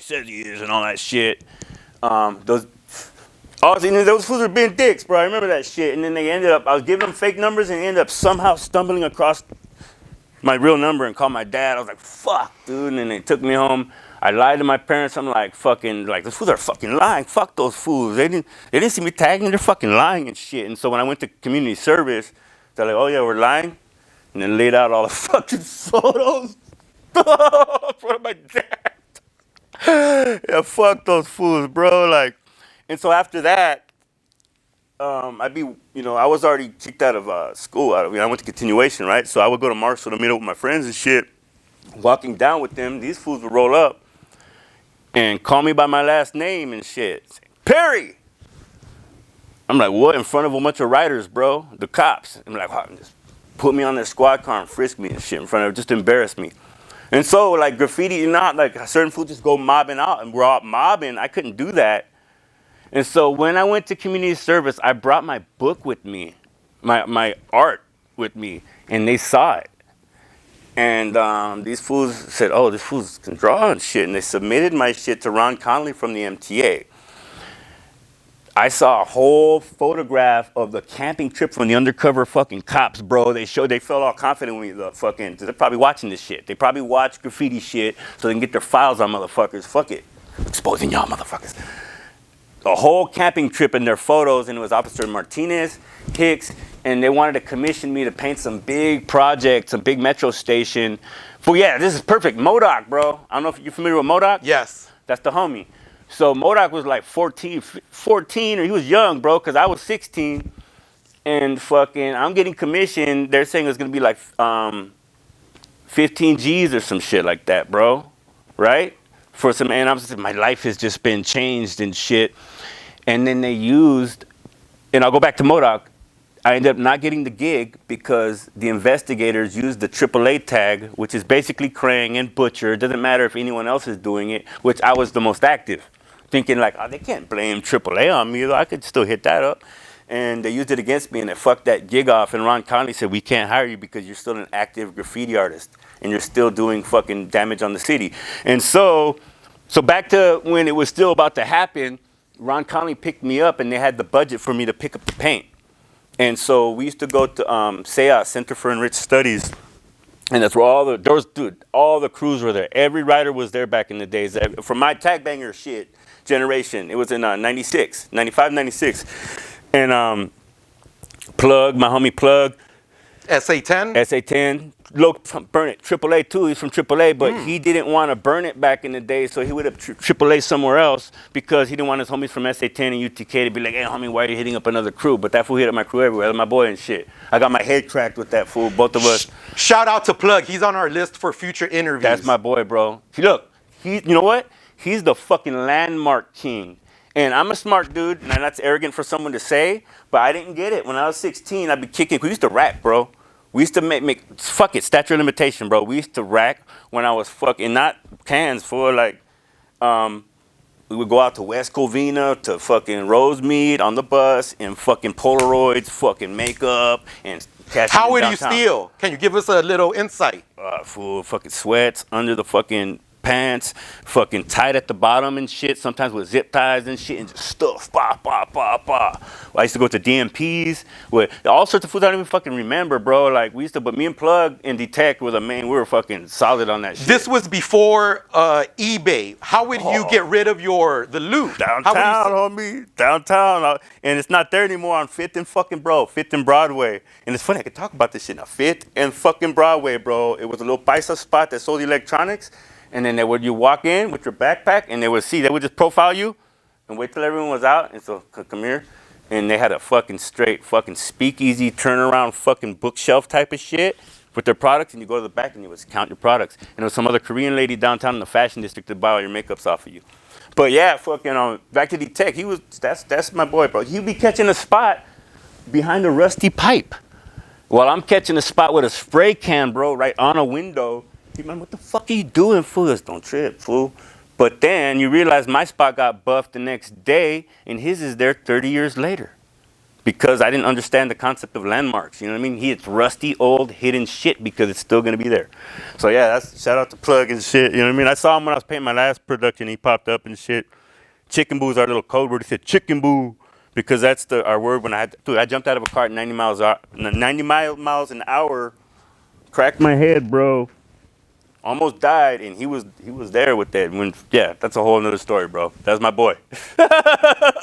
says he is and all that shit. Those fools were being dicks, bro. I remember that shit. And then they ended up, I was giving them fake numbers and they ended up somehow stumbling across my real number and called my dad. I was like, fuck, dude. And then they took me home. I lied to my parents. I'm like, fucking, like, those fools are fucking lying. Fuck those fools. They didn't see me tagging. They're fucking lying and shit. And so when I went to community service, they're like, oh yeah, we're lying. And then laid out all the fucking photos in front of my dad. Yeah, fuck those fools, bro. Like, and so after that, I was already kicked out of school. I went to continuation, right? So I would go to Marshall to meet up with my friends and shit. Walking down with them, these fools would roll up and call me by my last name and shit. Perry! I'm like, what? In front of a bunch of writers, bro. The cops. I'm like, wow, just put me on their squad car and frisk me and shit in front of, just embarrass me. And so, like, graffiti, like, certain fools just go mobbing out, and we're all mobbing. I couldn't do that. And so when I went to community service, I brought my book with me, my art with me, and they saw it. And these fools said, oh, this fools can draw and shit. And they submitted my shit to Ron Conley from the MTA. I saw a whole photograph of the camping trip from the undercover fucking cops, bro. They felt all confident with me. They're probably watching this shit. They probably watch graffiti shit so they can get their files on motherfuckers. Fuck it. Exposing y'all motherfuckers. A whole camping trip in their photos, and it was Officer Martinez, Hicks, and they wanted to commission me to paint some big project, some big metro station. Yeah, this is perfect. MODOK, bro. I don't know if you're familiar with MODOK. Yes. That's the homie. So MODOK was like 14, or he was young, bro, because I was 16. And fucking, I'm getting commissioned. They're saying it's going to be like 15 G's or some shit like that, bro. Right? And I'm just, my life has just been changed and shit. And then they used, and I'll go back to MODOK. I ended up not getting the gig because the investigators used the AAA tag, which is basically Krang and Butcher. It doesn't matter if anyone else is doing it, which I was the most active. Thinking like, oh, they can't blame AAA on me, though. I could still hit that up. And they used it against me, and they fucked that gig off. And Ron Conley said, we can't hire you because you're still an active graffiti artist. And you're still doing fucking damage on the city. And so back to when it was still about to happen, Ron Conley picked me up, and they had the budget for me to pick up the paint. And so we used to go to SEA, Center for Enriched Studies, and that's where all the crews were there. Every writer was there back in the days. From my tag banger shit generation, it was in 95, 96. And Plug, my homie Plug. SA10? SA10. Burn it. AAA too. He's from AAA, but he didn't want to burn it back in the day, so he would have AAA somewhere else because he didn't want his homies from SA10 and UTK to be like, hey, homie, why are you hitting up another crew? But that fool hit up my crew everywhere. That's my boy and shit. I got my head cracked with that fool, both of us. Shout out to Plug. He's on our list for future interviews. That's my boy, bro. You know what? He's the fucking landmark king. And I'm a smart dude, and that's arrogant for someone to say, but I didn't get it. When I was 16, I'd be kicking. We used to rack, bro. We used to make fuck it, statute of limitation, bro. We used to rack when I was fucking, not cans for like, we would go out to West Covina to fucking Rosemead on the bus and fucking Polaroids, fucking makeup and cash. How would you steal? Can you give us a little insight? Full fucking sweats under the fucking pants, fucking tight at the bottom and shit, sometimes with zip ties and shit, and just stuff, I used to go to DMPs with all sorts of foods I don't even fucking remember, bro. Like, but me and Plug and DTECT were we were fucking solid on that shit. This was before eBay. How would you get rid of the loot? Downtown, homie. Downtown. And it's not there anymore on 5th and fucking, bro, 5th and Broadway. And it's funny, I could talk about this shit now. 5th and fucking Broadway, bro. It was a little paisa spot that sold electronics. And then you walk in with your backpack, and they would just profile you and wait till everyone was out. And so, come here. And they had a fucking straight fucking speakeasy turnaround fucking bookshelf type of shit with their products. And you go to the back and you would count your products. And there was some other Korean lady downtown in the fashion district to buy all your makeups off of you. But yeah, fucking back to DTECT. That's my boy, bro. He'd be catching a spot behind a rusty pipe while I'm catching a spot with a spray can, bro, right on a window. Hey, man, what the fuck are you doing, fool? Don't trip, fool. But then you realize my spot got buffed the next day, and his is there 30 years later. because I didn't understand the concept of landmarks. You know what I mean? It's rusty, old, hidden shit because it's still gonna be there. So yeah, that's shout out to Plug and shit. You know what I mean? I saw him when I was painting my last production. He popped up and shit. Chicken Boo is our little code word. He said Chicken Boo because that's our word. When I jumped out of a car at 90 miles an hour, cracked my head, bro. Almost died, and he was there with that. That's a whole nother story, bro. That's my boy.